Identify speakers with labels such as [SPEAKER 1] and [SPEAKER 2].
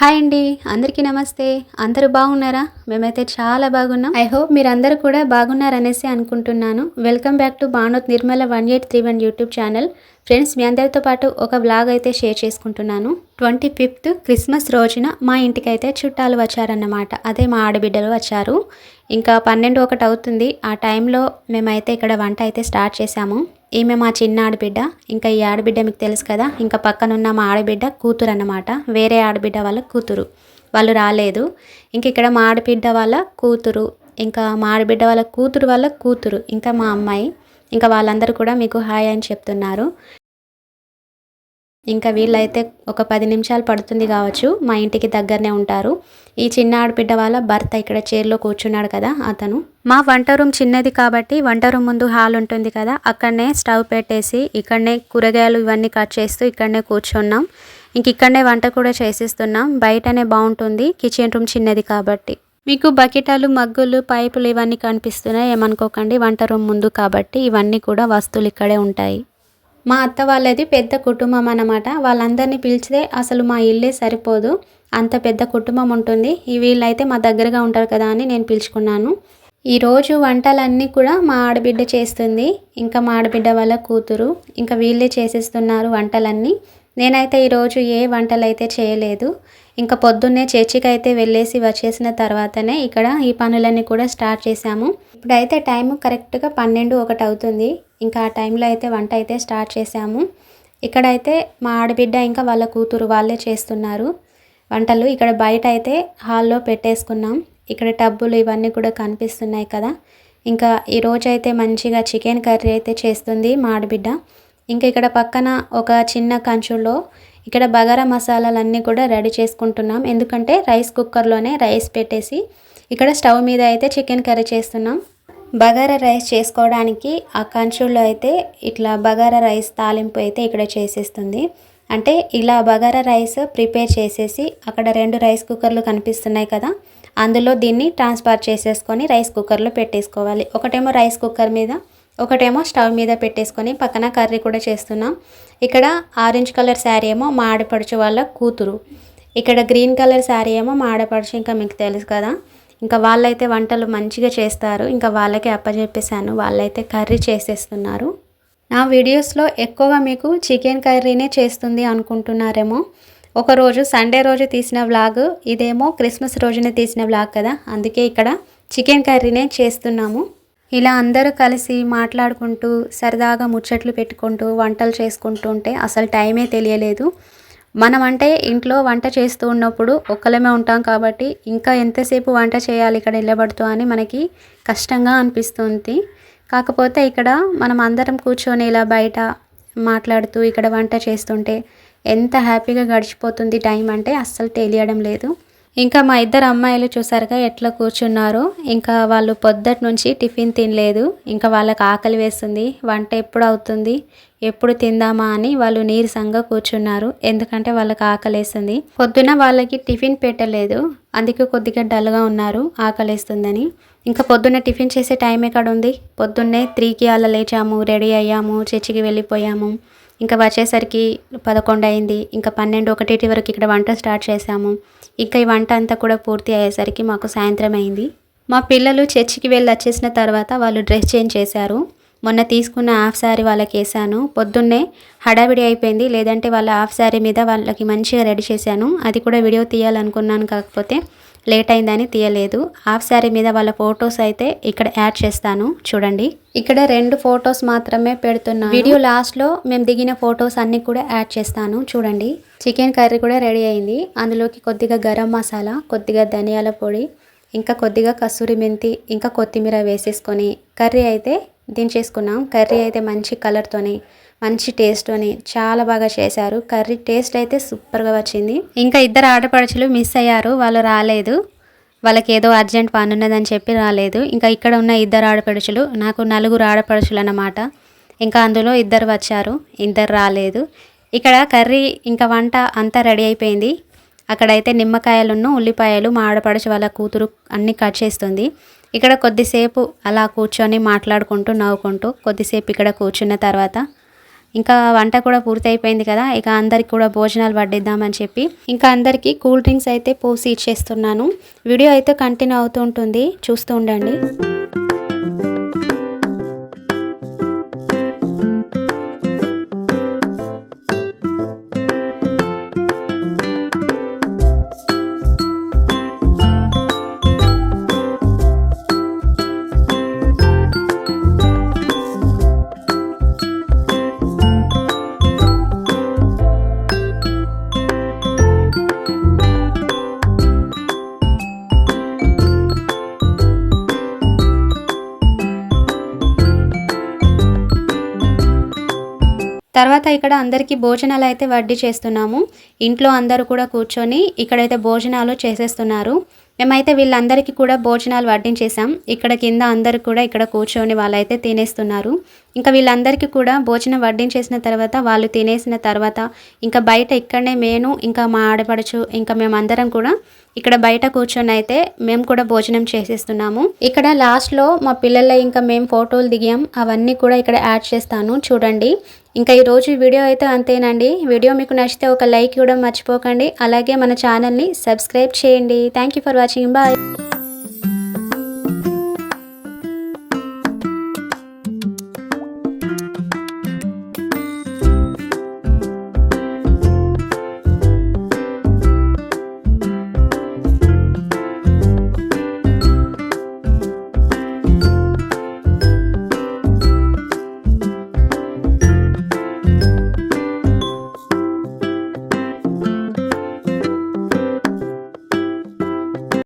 [SPEAKER 1] Hi అండి. అందరికీ నమస్తే. అందరూ బాగున్నారా? మేమైతే చాలా బాగున్నాం. ఐ హోప్ మీరందరూ కూడా బాగున్నారనేసి అనుకుంటున్నాను. Welcome back to Bhanuth Nirmala 1831 YouTube channel. Friends, మీ అందరితో పాటు ఒక వ్లాగ్ అయితే షేర్ చేసుకుంటున్నాను. 25th క్రిస్మస్ రోజున మా ఇంటికైతే చుట్టాలు వచ్చారన్నమాట. అదే మా ఆడబిడ్డలు వచ్చారు. ఇంకా 12-1 అవుతుంది. ఆ టైంలో మేమైతే ఇక్కడ వంట అయితే స్టార్ట్ చేశాము. ఈమె మా చిన్న ఆడబిడ్డ. ఇంకా ఈ ఆడబిడ్డ మీకు తెలుసు కదా, ఇంకా పక్కనున్న మా ఆడబిడ్డ కూతురు అన్నమాట. వేరే ఆడబిడ్డ వాళ్ళ కూతురు, వాళ్ళు రాలేదు. ఇంక ఇక్కడ మా ఆడబిడ్డ వాళ్ళ కూతురు, ఇంకా మా ఆడబిడ్డ వాళ్ళ కూతురు, ఇంకా మా అమ్మాయి, ఇంకా వాళ్ళందరూ కూడా మీకు హాయ్ అని చెప్తున్నారు. ఇంకా వీళ్ళైతే ఒక 10 నిమిషాలు పడుతుంది కావచ్చు, మా ఇంటికి దగ్గరనే ఉంటారు. ఈ చిన్న ఆడబిడ్డ వాళ్ళ భర్త ఇక్కడ చైర్లో కూర్చున్నాడు కదా, అతను. మా వంట రూమ్ చిన్నది కాబట్టి వంట రూమ్ ముందు హాల్ ఉంటుంది కదా, అక్కడనే స్టవ్ పెట్టేసి ఇక్కడనే కూరగాయలు ఇవన్నీ కట్ చేస్తూ ఇక్కడనే కూర్చున్నాం. ఇంక ఇక్కడనే వంట కూడా చేసేస్తున్నాం. బయటనే బాగుంటుంది, కిచెన్ రూమ్ చిన్నది కాబట్టి. మీకు బకెటాలు, మగ్గులు, పైపులు ఇవన్నీ కనిపిస్తున్నాయి, ఏమనుకోకండి. వంట రూమ్ ముందు కాబట్టి ఇవన్నీ కూడా వస్తువులు ఇక్కడే ఉంటాయి. మా అత్త వాళ్ళది పెద్ద కుటుంబం అన్నమాట. వాళ్ళందరినీ పిలిచితే అసలు మా ఇల్లే సరిపోదు, అంత పెద్ద కుటుంబం ఉంటుంది. వీళ్ళైతే మా దగ్గరగా ఉంటారు కదా అని నేను పిలుచుకున్నాను. ఈరోజు వంటలన్నీ కూడా మా ఆడబిడ్డ చేస్తుంది, ఇంకా మా ఆడబిడ్డ వాళ్ళ కూతురు, ఇంకా వీళ్ళే చేసేస్తున్నారు వంటలన్నీ. నేనైతే ఈరోజు ఏ వంటలు అయితే చేయలేదు. ఇంకా పొద్దున్నే చర్చికి అయితే వెళ్ళేసి వచ్చేసిన తర్వాతనే ఇక్కడ ఈ పనులన్నీ కూడా స్టార్ట్ చేశాము. ఇప్పుడైతే టైం కరెక్ట్గా 12-1 అవుతుంది. ఇంకా ఆ టైంలో అయితే వంట అయితే స్టార్ట్ చేశాము. ఇక్కడైతే మా ఆడబిడ్డ ఇంకా వాళ్ళ కూతురు వాళ్ళే చేస్తున్నారు వంటలు. ఇక్కడ బయట అయితే హాల్లో పెట్టేసుకున్నాం. ఇక్కడ టబ్బులు ఇవన్నీ కూడా కనిపిస్తున్నాయి కదా. ఇంకా ఈరోజు అయితే మంచిగా చికెన్ కర్రీ అయితే చేస్తుంది మా ఆడబిడ్డ. ఇంకా ఇక్కడ పక్కన ఒక చిన్న కంచులో ఇక్కడ బగారా మసాలాలన్నీ కూడా రెడీ చేసుకుంటున్నాం. ఎందుకంటే రైస్ కుక్కర్లోనే రైస్ పెట్టేసి ఇక్కడ స్టవ్ మీద అయితే చికెన్ కర్రీ చేస్తున్నాం. బగారా రైస్ చేసుకోవడానికి ఆ కంచుల్లో అయితే ఇట్లా బగారా రైస్ తాలింపు అయితే ఇక్కడ చేసేస్తుంది. అంటే ఇలా బగారా రైస్ ప్రిపేర్ చేసేసి అక్కడ 2 రైస్ కుక్కర్లు కనిపిస్తున్నాయి కదా, అందులో దీన్ని ట్రాన్స్ఫర్ చేసేసుకొని రైస్ కుక్కర్లో పెట్టేసుకోవాలి. ఒకటేమో రైస్ కుక్కర్ మీద, ఒకటేమో స్టవ్ మీద పెట్టేసుకొని పక్కన కర్రీ కూడా చేస్తున్నాం. ఇక్కడ ఆరెంజ్ కలర్ శారీ ఏమో మా ఆడపడుచు వాళ్ళ కూతురు, ఇక్కడ గ్రీన్ కలర్ శారీ ఏమో మా ఆడపడుచు, ఇంకా మీకు తెలుసు కదా. ఇంకా వాళ్ళైతే వంటలు మంచిగా చేస్తారు. ఇంకా వాళ్ళకే అప్పచెప్పేశాను, వాళ్ళైతే కర్రీ చేసేస్తున్నారు. నా వీడియోస్లో ఎక్కువగా మీకు చికెన్ కర్రీనే చేస్తుంది అనుకుంటున్నారేమో. ఒకరోజు సండే రోజు తీసిన వ్లాగ్, ఇదేమో క్రిస్మస్ రోజునే తీసిన వ్లాగ్ కదా, అందుకే ఇక్కడ చికెన్ కర్రీనే చేస్తున్నాము. ఇలా అందరూ కలిసి మాట్లాడుకుంటూ సరదాగా ముచ్చట్లు పెట్టుకుంటూ వంటలు చేసుకుంటూ ఉంటే అసలు టైమే తెలియలేదు. మనం అంటే ఇంట్లో వంట చేస్తూ ఉన్నప్పుడు ఒక్కలమే ఉంటాం కాబట్టి ఇంకా ఎంతసేపు వంట చేయాలి ఇక్కడ నిలబడుతూ అని మనకి కష్టంగా అనిపిస్తుంది. కాకపోతే ఇక్కడ మనం అందరం కూర్చొని ఇలా బయట మాట్లాడుతూ ఇక్కడ వంట చేస్తుంటే ఎంత హ్యాపీగా గడిచిపోతుంది టైం అంటే అస్సలు తెలియడం లేదు. ఇంకా మా ఇద్దరు అమ్మాయిలు చూసారుగా ఎట్లా కూర్చున్నారు. ఇంకా వాళ్ళు పొద్దుటి నుంచి టిఫిన్ తినలేదు. ఇంకా వాళ్ళకి ఆకలి వేస్తుంది, వంట ఎప్పుడు అవుతుంది, ఎప్పుడు తిందామా అని వాళ్ళు నీరసంగా కూర్చున్నారు. ఎందుకంటే వాళ్ళకి ఆకలి వేస్తుంది. పొద్దున వాళ్ళకి టిఫిన్ పెట్టలేదు, అందుకే కొద్దిగా డల్గా ఉన్నారు, ఆకలిస్తుందని. ఇంకా పొద్దున్న టిఫిన్ చేసే టైం ఎక్కడ ఉంది. పొద్దున్నే 3కి అలా లేచాము, రెడీ అయ్యాము, చర్చికి వెళ్ళిపోయాము. ఇంకా వచ్చేసరికి 11 అయింది. ఇంకా 12-1 వరకు ఇక్కడ వంట స్టార్ట్ చేశాము. ఇంకా ఈ వంట అంతా కూడా పూర్తి అయ్యేసరికి మాకు సాయంత్రం అయింది. మా పిల్లలు చర్చికి వెళ్ళి వచ్చేసిన తర్వాత వాళ్ళు డ్రెస్ చేంజ్ చేశారు. మొన్న తీసుకున్న హాఫ్ శారీ వాళ్ళకి వేసాను. పొద్దున్నే హడావిడి అయిపోయింది, లేదంటే వాళ్ళ హాఫ్ శారీ మీద వాళ్ళకి మంచిగా రెడీ చేశాను. అది కూడా వీడియో తీయాలనుకున్నాను, కాకపోతే లేట్ అయిందని తీయలేదు. హాఫ్ శారీ మీద వాళ్ళ ఫొటోస్ అయితే ఇక్కడ యాడ్ చేస్తాను చూడండి. ఇక్కడ 2 ఫొటోస్ మాత్రమే పెడుతున్నాను. వీడియో లాస్ట్లో మేము దిగిన ఫొటోస్ అన్నీ కూడా యాడ్ చేస్తాను చూడండి. చికెన్ కర్రీ కూడా రెడీ అయింది. అందులోకి కొద్దిగా గరం మసాలా, కొద్దిగా ధనియాల పొడి, ఇంకా కొద్దిగా కస్తూరి మెంతి, ఇంకా కొత్తిమీర వేసేసుకొని కర్రీ అయితే దించేసుకున్నాం. కర్రీ అయితే మంచి కలర్తోని, మంచి టేస్ట్తోని చాలా బాగా చేశారు. కర్రీ టేస్ట్ అయితే సూపర్గా వచ్చింది. ఇంకా ఇద్దరు ఆడపడుచులు మిస్ అయ్యారు, వాళ్ళు రాలేదు. వాళ్ళకి ఏదో అర్జెంట్ పని ఉన్నదని చెప్పి రాలేదు. ఇంకా ఇక్కడ ఉన్న 2 ఆడపడుచులు, నాకు 4 ఆడపడుచులు అన్నమాట. ఇంకా అందులో 2 వచ్చారు, 2 రాలేదు. ఇక్కడ కర్రీ ఇంకా వంట అంతా రెడీ అయిపోయింది. అక్కడైతే నిమ్మకాయలున్న ఉల్లిపాయలు మా ఆడపడుచు వాళ్ళ కూతురు అన్నీ కట్ చేస్తుంది. ఇక్కడ కొద్దిసేపు అలా కూర్చొని మాట్లాడుకుంటూ నవ్వుకుంటూ కొద్దిసేపు ఇక్కడ కూర్చున్న తర్వాత ఇంకా వంట కూడా పూర్తి అయిపోయింది కదా, ఇక అందరికి కూడా భోజనాలు వడ్డిద్దామని చెప్పి ఇంకా అందరికీ కూల్ డ్రింక్స్ అయితే పోసి ఇచ్చేస్తున్నాను. వీడియో అయితే కంటిన్యూ అవుతూ ఉంటుంది, చూస్తూ ఉండండి. తర్వాత ఇక్కడ అందరికీ భోజనాలు అయితే వడ్డీ చేస్తున్నాము. ఇంట్లో అందరూ కూడా కూర్చొని ఇక్కడైతే భోజనాలు చేసేస్తున్నారు. మేమైతే వీళ్ళందరికీ కూడా భోజనాలు వడ్డించేసాం. ఇక్కడ కింద అందరూ కూడా ఇక్కడ కూర్చొని వాళ్ళైతే తినేస్తున్నారు. ఇంకా వీళ్ళందరికీ కూడా భోజనం వడ్డించేసిన తర్వాత వాళ్ళు తినేసిన తర్వాత ఇంకా బయట ఇక్కడనే నేను ఇంకా మా ఆడపడుచు ఇంకా మేమందరం కూడా ఇక్కడ బయట కూర్చొని అయితే మేము కూడా భోజనం చేసేస్తున్నాము. ఇక్కడ లాస్ట్లో మా పిల్లల ఇంకా మేము ఫోటోలు దిగాం, అవన్నీ కూడా ఇక్కడ యాడ్ చేస్తాను చూడండి. ఇంకా ఈరోజు వీడియో అయితే అంతేనండి. వీడియో మీకు నచ్చితే ఒక లైక్ ఇవ్వడం మర్చిపోకండి. అలాగే మన ఛానల్ని సబ్స్క్రైబ్ చేయండి. Thank you for watching. Bye.